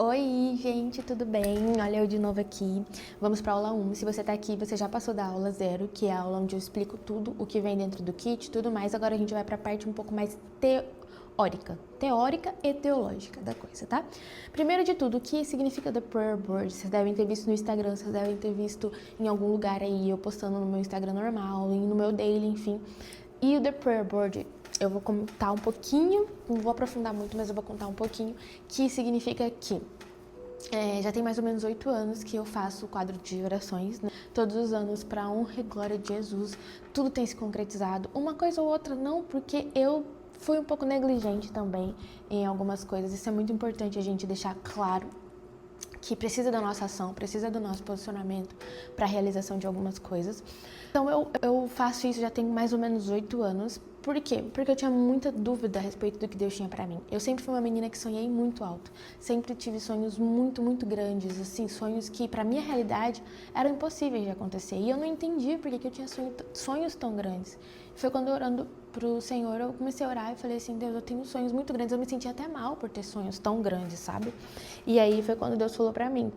Oi, gente, tudo bem? Olha eu de novo aqui. Vamos para a aula 1. Se você tá aqui, você já passou da aula 0, que é a aula onde eu explico tudo o que vem dentro do kit, tudo mais. Agora a gente vai para a parte um pouco mais teórica e teológica da coisa, tá? Primeiro de tudo, o que significa The Prayer Board? Vocês devem ter visto no Instagram, vocês devem ter visto em algum lugar aí, eu postando no meu Instagram normal, no meu daily, enfim. E o The Prayer Board, eu vou contar um pouquinho, não vou aprofundar muito, mas eu vou contar um pouquinho, que significa que já tem mais ou menos 8 anos que eu faço o quadro de orações, né? Todos os anos, para honra e glória de Jesus, tudo tem se concretizado. Uma coisa ou outra não, porque eu fui um pouco negligente também em algumas coisas. Isso é muito importante a gente deixar claro, que precisa da nossa ação, precisa do nosso posicionamento para a realização de algumas coisas. Então eu faço isso já tem mais ou menos 8 anos. Por quê? Porque eu tinha muita dúvida a respeito do que Deus tinha para mim. Eu sempre fui uma menina que sonhei muito alto. Sempre tive sonhos muito, muito grandes, assim, sonhos que para minha realidade eram impossíveis de acontecer. E eu não entendi porque que eu tinha sonhos tão grandes. Foi quando eu orando pro Senhor, eu comecei a orar e falei assim, Deus, eu tenho sonhos muito grandes. Eu me senti até mal por ter sonhos tão grandes, sabe? E aí foi quando Deus falou pra mim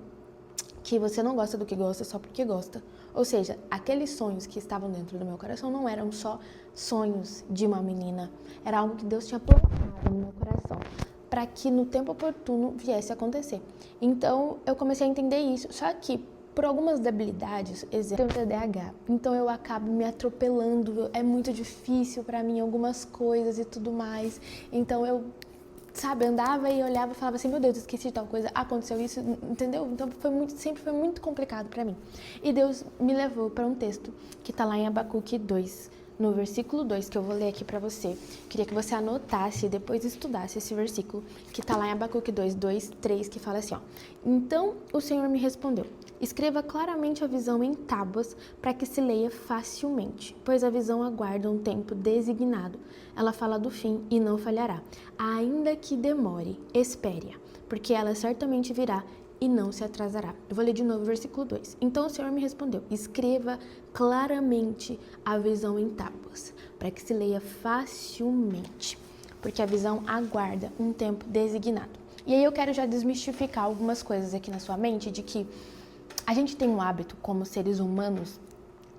que você não gosta do que gosta só porque gosta. Ou seja, aqueles sonhos que estavam dentro do meu coração não eram só sonhos de uma menina. Era algo que Deus tinha plantado no meu coração para que no tempo oportuno viesse a acontecer. Então, eu comecei a entender isso. Só que, por algumas debilidades, exemplo, eu tenho TDAH. Então, eu acabo me atropelando. É muito difícil para mim algumas coisas e tudo mais. Então, eu andava e olhava e falava assim, meu Deus, esqueci de tal coisa, aconteceu isso, entendeu? Então sempre foi muito complicado para mim. E Deus me levou para um texto que tá lá em Abacuque 2, no versículo 2, que eu vou ler aqui para você. Queria que você anotasse e depois estudasse esse versículo, que tá lá em Abacuque 2, 2, 3, que fala assim, ó. Então o Senhor me respondeu, escreva claramente a visão em tábuas para que se leia facilmente, pois a visão aguarda um tempo designado. Ela fala do fim e não falhará. Ainda que demore, espere-a, porque ela certamente virá e não se atrasará. Eu vou ler de novo o versículo 2. Então o Senhor me respondeu, escreva claramente a visão em tábuas, para que se leia facilmente, porque a visão aguarda um tempo designado. E aí eu quero já desmistificar algumas coisas aqui na sua mente, de que a gente tem um hábito como seres humanos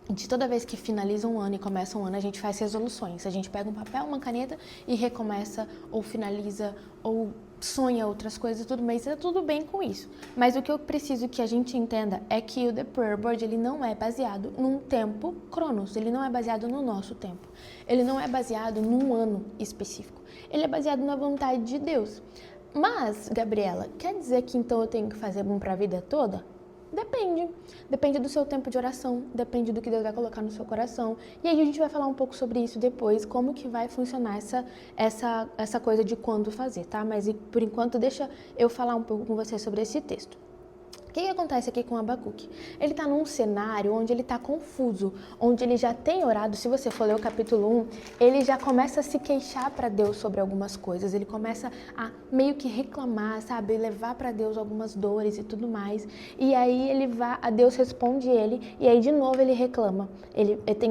de toda vez que finaliza um ano e começa um ano, a gente faz resoluções. A gente pega um papel, uma caneta e recomeça, ou finaliza, ou sonha outras coisas e tudo mais. Tá tudo bem com isso. Mas o que eu preciso que a gente entenda é que o The Prayer Board, ele não é baseado num tempo cronos. Ele não é baseado no nosso tempo. Ele não é baseado num ano específico. Ele é baseado na vontade de Deus. Mas, Gabriela, quer dizer que então eu tenho que fazer bom para a vida toda? Depende. Depende do seu tempo de oração, depende do que Deus vai colocar no seu coração. E aí a gente vai falar um pouco sobre isso depois, como que vai funcionar essa coisa de quando fazer, tá? Mas por enquanto deixa eu falar um pouco com você sobre esse texto. O que acontece aqui com Abacuque? Ele está num cenário onde ele está confuso, onde ele já tem orado. Se você for ler o capítulo 1, ele já começa a se queixar para Deus sobre algumas coisas, ele começa a meio que reclamar, sabe, levar para Deus algumas dores e tudo mais, e aí a Deus responde ele, e aí de novo ele reclama. Ele tem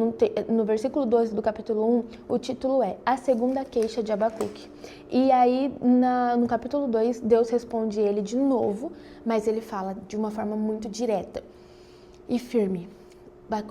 no versículo 2 do capítulo 1, o título é A Segunda Queixa de Abacuque. E aí no capítulo 2, Deus responde ele de novo, mas ele fala de uma forma muito direta e firme.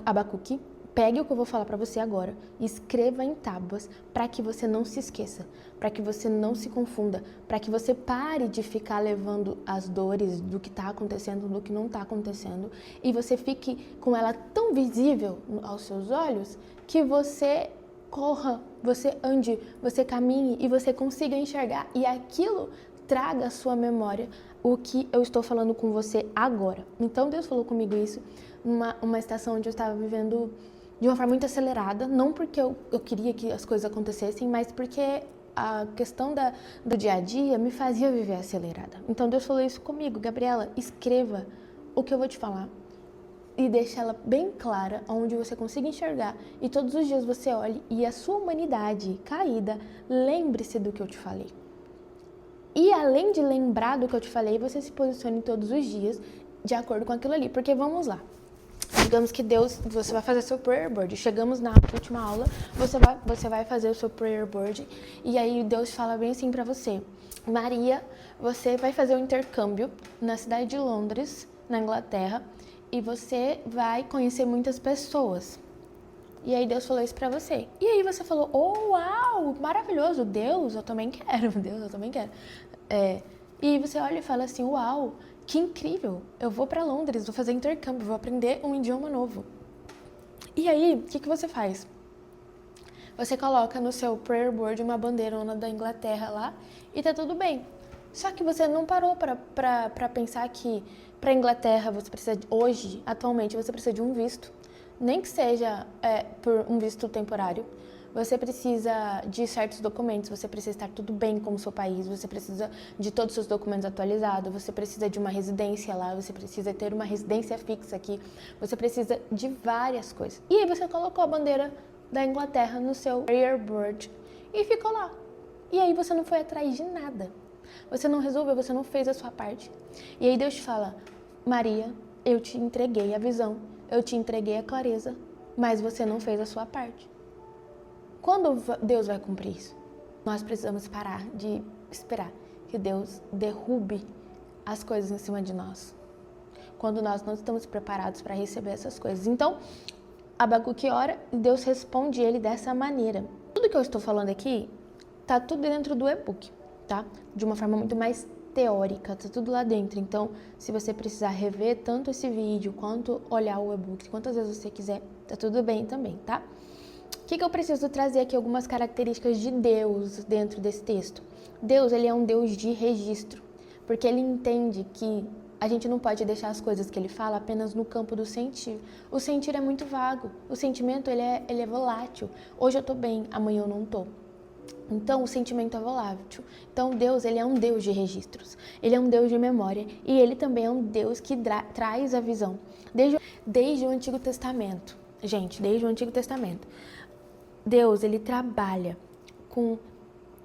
Abacuque, pegue o que eu vou falar para você agora e escreva em tábuas para que você não se esqueça, para que você não se confunda, para que você pare de ficar levando as dores do que está acontecendo, do que não está acontecendo, e você fique com ela tão visível aos seus olhos que você corra, você ande, você caminhe e você consiga enxergar, e aquilo traga à sua memória o que eu estou falando com você agora. Então Deus falou comigo isso numa estação onde eu estava vivendo de uma forma muito acelerada, não porque eu queria que as coisas acontecessem, mas porque a questão do dia a dia me fazia viver acelerada. Então Deus falou isso comigo, Gabriela, escreva o que eu vou te falar e deixa ela bem clara, onde você consiga enxergar, e todos os dias você olhe e a sua humanidade caída, lembre-se do que eu te falei. E além de lembrar do que eu te falei, você se posicione todos os dias de acordo com aquilo ali. Porque vamos lá, Digamos que você vai fazer seu prayer board. Chegamos na última aula, você vai fazer o seu prayer board. E aí Deus fala bem assim pra você: Maria, você vai fazer um intercâmbio na cidade de Londres, na Inglaterra, e você vai conhecer muitas pessoas. E aí Deus falou isso pra você. E aí você falou: oh, uau, maravilhoso, Deus, eu também quero. Deus, eu também quero. E aí você olha e fala assim: uau, que incrível, eu vou pra Londres, vou fazer intercâmbio, vou aprender um idioma novo. E aí, o que você faz? Você coloca no seu prayer board uma bandeirona da Inglaterra lá e tá tudo bem. Só que você não parou pra pensar que pra Inglaterra você precisa, hoje, atualmente, você precisa de um visto. Nem que seja por um visto temporário. Você precisa de certos documentos, você precisa estar tudo bem com o seu país, você precisa de todos os seus documentos atualizados, você precisa de uma residência lá, você precisa ter uma residência fixa aqui, você precisa de várias coisas. E aí você colocou a bandeira da Inglaterra no seu prayer board e ficou lá. E aí você não foi atrás de nada. Você não resolveu, você não fez a sua parte. E aí Deus te fala: Maria, eu te entreguei a visão, eu te entreguei a clareza, mas você não fez a sua parte. Quando Deus vai cumprir isso? Nós precisamos parar de esperar que Deus derrube as coisas em cima de nós, quando nós não estamos preparados para receber essas coisas. Então, Abacuque ora e Deus responde ele dessa maneira. Tudo que eu estou falando aqui tá tudo dentro do e-book, tá? De uma forma muito mais teórica, tá tudo lá dentro. Então, se você precisar rever tanto esse vídeo quanto olhar o e-book, quantas vezes você quiser, tá tudo bem também, tá? O que eu preciso trazer aqui? Algumas características de Deus dentro desse texto. Deus, ele é um Deus de registro, porque ele entende que a gente não pode deixar as coisas que ele fala apenas no campo do sentir. O sentir é muito vago, o sentimento ele é volátil. Hoje eu tô bem, amanhã eu não tô. Então, o sentimento é volátil. Então, Deus, ele é um Deus de registros. Ele é um Deus de memória e ele também é um Deus que traz a visão. Desde o Antigo Testamento, gente, desde o Antigo Testamento, Deus, ele trabalha com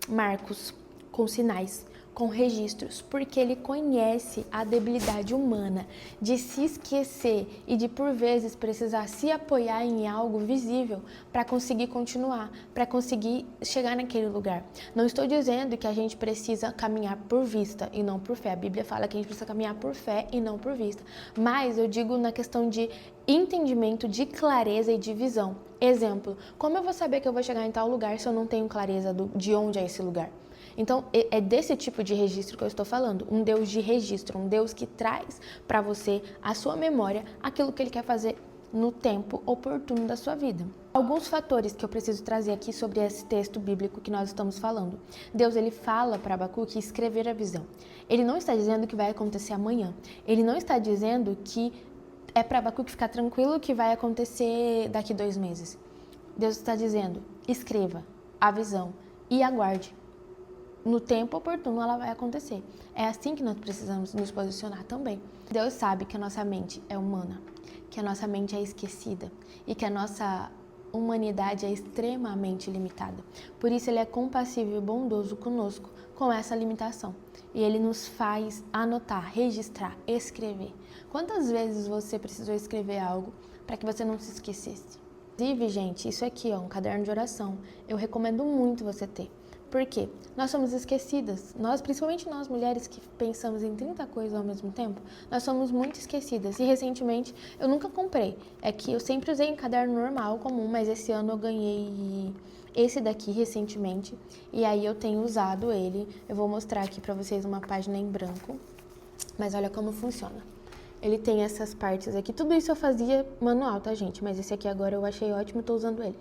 marcos, com sinais, com registros, porque ele conhece a debilidade humana de se esquecer e de, por vezes, precisar se apoiar em algo visível para conseguir continuar, para conseguir chegar naquele lugar. Não estou dizendo que a gente precisa caminhar por vista e não por fé. A Bíblia fala que a gente precisa caminhar por fé e não por vista. Mas eu digo na questão de entendimento, de clareza e de visão. Exemplo, como eu vou saber que eu vou chegar em tal lugar se eu não tenho clareza de onde é esse lugar? Então, é desse tipo de registro que eu estou falando. Um Deus de registro, um Deus que traz para você, a sua memória, aquilo que ele quer fazer no tempo oportuno da sua vida. Alguns fatores que eu preciso trazer aqui sobre esse texto bíblico que nós estamos falando. Deus, ele fala para Abacuque escrever a visão. Ele não está dizendo que vai acontecer amanhã. Ele não está dizendo que é para Abacuque ficar tranquilo que vai acontecer daqui 2 meses. Deus está dizendo: escreva a visão e aguarde. No tempo oportuno ela vai acontecer. É assim que nós precisamos nos posicionar também. Deus sabe que a nossa mente é humana, que a nossa mente é esquecida e que a nossa humanidade é extremamente limitada. Por isso ele é compassivo e bondoso conosco com essa limitação. E ele nos faz anotar, registrar, escrever. Quantas vezes você precisou escrever algo para que você não se esquecesse? Inclusive, gente, isso aqui, um caderno de oração, eu recomendo muito você ter. Por quê? Nós somos esquecidas. Nós, principalmente nós mulheres que pensamos em 30 coisas ao mesmo tempo, nós somos muito esquecidas. E recentemente, eu nunca comprei. É que eu sempre usei um caderno normal, comum, mas esse ano eu ganhei esse daqui recentemente. E aí eu tenho usado ele. Eu vou mostrar aqui pra vocês uma página em branco. Mas olha como funciona. Ele tem essas partes aqui. Tudo isso eu fazia manual, tá, gente? Mas esse aqui agora eu achei ótimo e tô usando ele.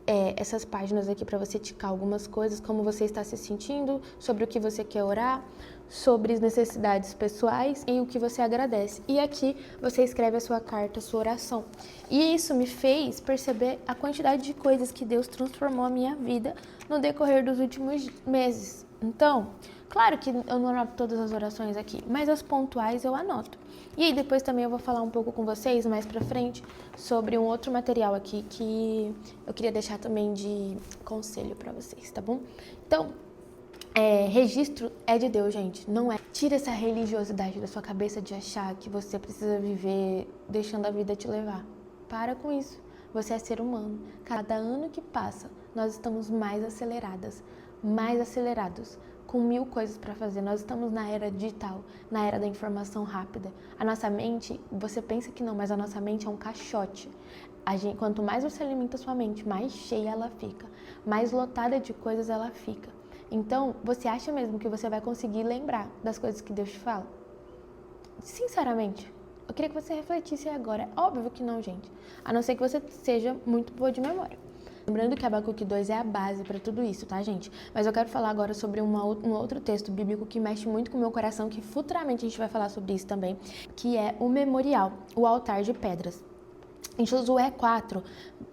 Essas páginas aqui para você ticar algumas coisas, como você está se sentindo, sobre o que você quer orar, sobre as necessidades pessoais e o que você agradece. E aqui você escreve a sua carta, a sua oração. E isso me fez perceber a quantidade de coisas que Deus transformou a minha vida no decorrer dos últimos meses. Então, claro que eu não anoto todas as orações aqui, mas as pontuais eu anoto. E aí depois também eu vou falar um pouco com vocês mais pra frente sobre um outro material aqui que eu queria deixar também de conselho pra vocês, tá bom? Então, registro é de Deus, gente, não é Tira essa religiosidade da sua cabeça de achar que você precisa viver deixando a vida te levar. Para com isso. Você é ser humano. Cada ano que passa, nós estamos mais acelerados, com 1000 coisas para fazer. Nós estamos na era digital, na era da informação rápida. A nossa mente, você pensa que não, mas a nossa mente é um caixote. Quanto mais você alimenta a sua mente, mais cheia ela fica, mais lotada de coisas ela fica. Então, você acha mesmo que você vai conseguir lembrar das coisas que Deus te fala? Sinceramente, eu queria que você refletisse agora. É óbvio que não, gente. A não ser que você seja muito boa de memória. Lembrando que Abacuque 2 é a base para tudo isso, tá, gente? Mas eu quero falar agora sobre um outro texto bíblico que mexe muito com o meu coração, que futuramente a gente vai falar sobre isso também, que é o memorial, o altar de pedras. Em Josué 4,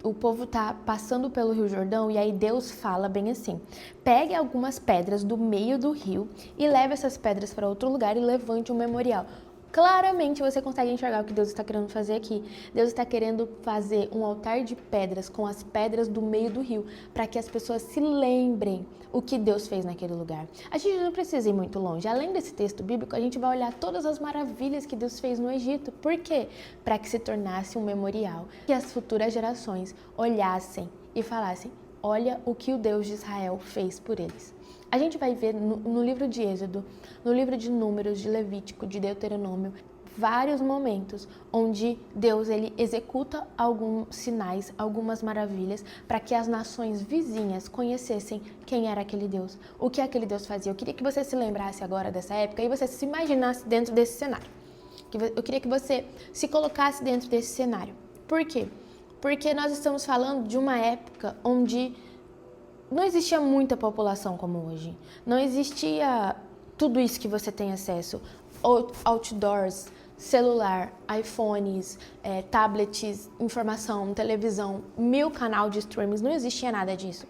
o povo tá passando pelo Rio Jordão e aí Deus fala bem assim: pegue algumas pedras do meio do rio e leve essas pedras para outro lugar e levante um memorial. Claramente você consegue enxergar o que Deus está querendo fazer aqui. Deus está querendo fazer um altar de pedras com as pedras do meio do rio, para que as pessoas se lembrem o que Deus fez naquele lugar. A gente não precisa ir muito longe. Além desse texto bíblico, a gente vai olhar todas as maravilhas que Deus fez no Egito. Por quê? Para que se tornasse um memorial, que as futuras gerações olhassem e falassem: olha o que o Deus de Israel fez por eles. A gente vai ver no livro de Êxodo, no livro de Números, de Levítico, de Deuteronômio, vários momentos onde Deus ele executa alguns sinais, algumas maravilhas, para que as nações vizinhas conhecessem quem era aquele Deus, o que aquele Deus fazia. Eu queria que você se lembrasse agora dessa época e você se imaginasse dentro desse cenário. Eu queria que você se colocasse dentro desse cenário. Por quê? Porque nós estamos falando de uma época onde não existia muita população como hoje. Não existia tudo isso que você tem acesso. Outdoors, celular, iPhones, tablets, informação, televisão, 1000 canais de streams. Não existia nada disso.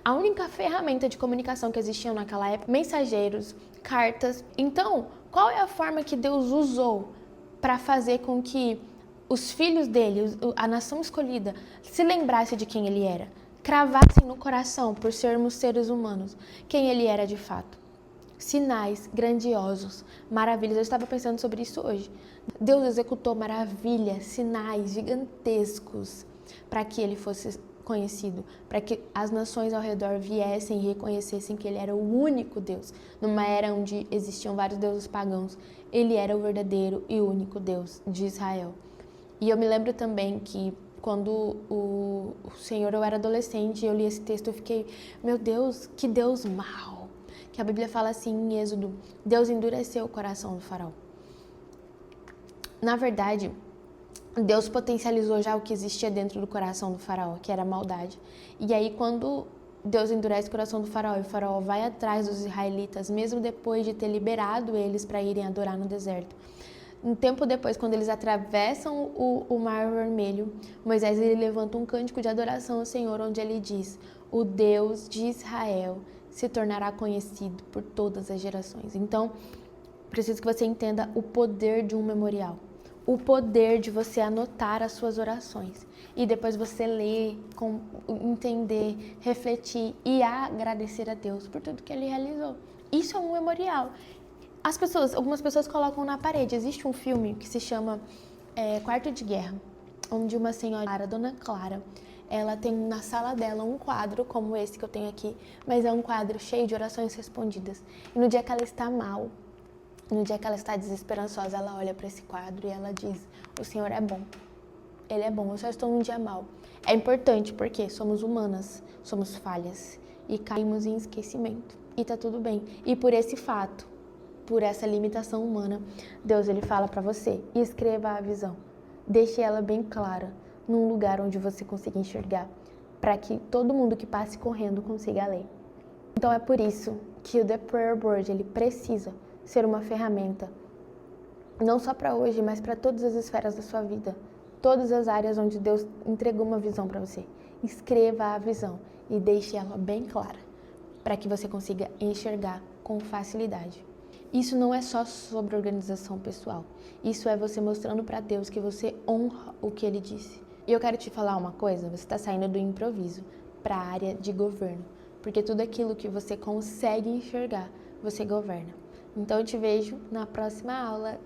A única ferramenta de comunicação que existia naquela época, mensageiros, cartas. Então, qual é a forma que Deus usou para fazer com que os filhos dele, a nação escolhida, se lembrasse de quem ele era? Cravassem no coração, por sermos seres humanos, quem ele era de fato. Sinais grandiosos, maravilhas. Eu estava pensando sobre isso hoje. Deus executou maravilhas, sinais gigantescos para que ele fosse conhecido, para que as nações ao redor viessem e reconhecessem que ele era o único Deus. Numa era onde existiam vários deuses pagãos, ele era o verdadeiro e único Deus de Israel. E eu me lembro também que quando o Senhor, eu era adolescente, eu li esse texto, eu fiquei, meu Deus, que Deus mau. Que a Bíblia fala assim em Êxodo: Deus endureceu o coração do faraó. Na verdade, Deus potencializou já o que existia dentro do coração do faraó, que era a maldade. E aí quando Deus endurece o coração do faraó e o faraó vai atrás dos israelitas, mesmo depois de ter liberado eles para irem adorar no deserto, um tempo depois, quando eles atravessam o Mar Vermelho, Moisés ele levanta um cântico de adoração ao Senhor, onde ele diz: o Deus de Israel se tornará conhecido por todas as gerações. Então, preciso que você entenda o poder de um memorial, o poder de você anotar as suas orações e depois você ler, entender, refletir e agradecer a Deus por tudo que ele realizou. Isso é um memorial. Algumas pessoas colocam na parede. Existe um filme que se chama Quarto de Guerra, onde uma senhora, a Dona Clara, ela tem na sala dela um quadro como esse que eu tenho aqui, mas é um quadro cheio de orações respondidas. E no dia que ela está mal, no dia que ela está desesperançosa, ela olha para esse quadro e ela diz: o Senhor é bom, Ele é bom, eu só estou num dia mal. É importante porque somos humanas, somos falhas e caímos em esquecimento. E tá tudo bem. E por esse fato, por essa limitação humana, Deus ele fala para você: escreva a visão, deixe ela bem clara, num lugar onde você consiga enxergar, para que todo mundo que passe correndo consiga ler. Então é por isso que o The Prayer Board ele precisa ser uma ferramenta, não só para hoje, mas para todas as esferas da sua vida, todas as áreas onde Deus entregou uma visão para você. Escreva a visão e deixe ela bem clara, para que você consiga enxergar com facilidade. Isso não é só sobre organização pessoal. Isso é você mostrando para Deus que você honra o que Ele disse. E eu quero te falar uma coisa, você está saindo do improviso para a área de governo. Porque tudo aquilo que você consegue enxergar, você governa. Então eu te vejo na próxima aula.